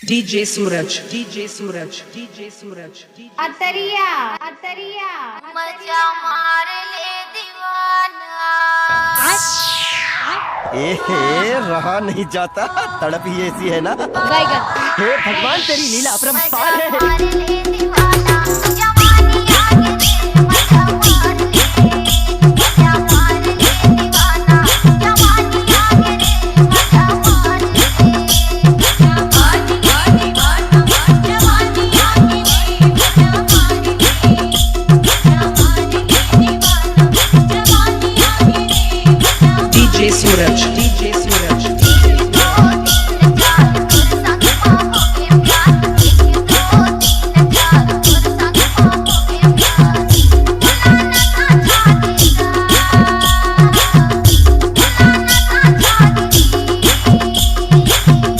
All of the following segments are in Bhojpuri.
DJ Suraj, DJ Suraj, DJ Suraj, अतरिया अतरिया मजा मार ले दीवाना। रहा नहीं जाता, तड़प ही ऐसी है ना। हे भगवान, तेरी लीला अपरंपार है। मार ले दीवाना, जवानी आगे दे, मजा मार ले, मजा मार ले दीवाना, जवानी आगे दे, मजा मार ले, जवानी आगे दे, मजा मार ले, जवानी आगे दे, DJ Suraj, DJ Suraj.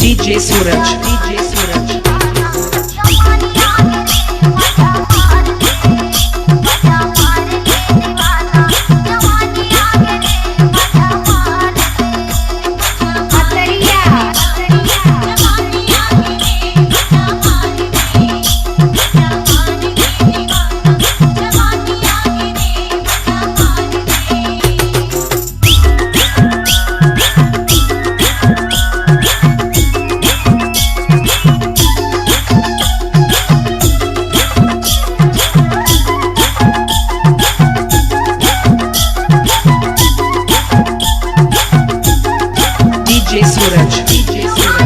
DJ Suraj, DJ Suraj. अतरिया DJ Suraj, DJ Suraj.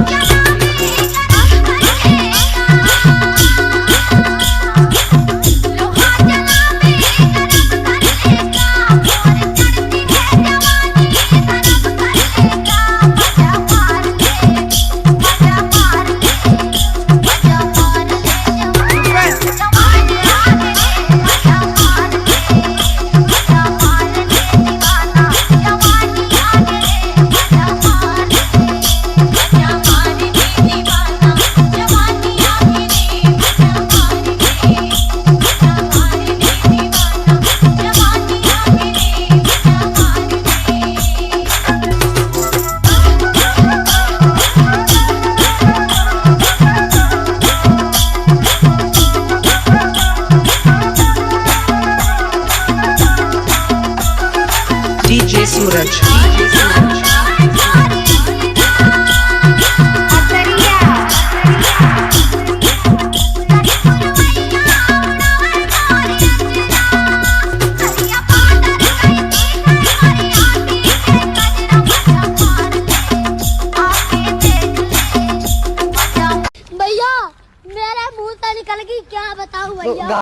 DJ Suraj, DJ Suraj. अतरिया भैया मेरे मुंह से निकल गई, क्या बताऊं भैया।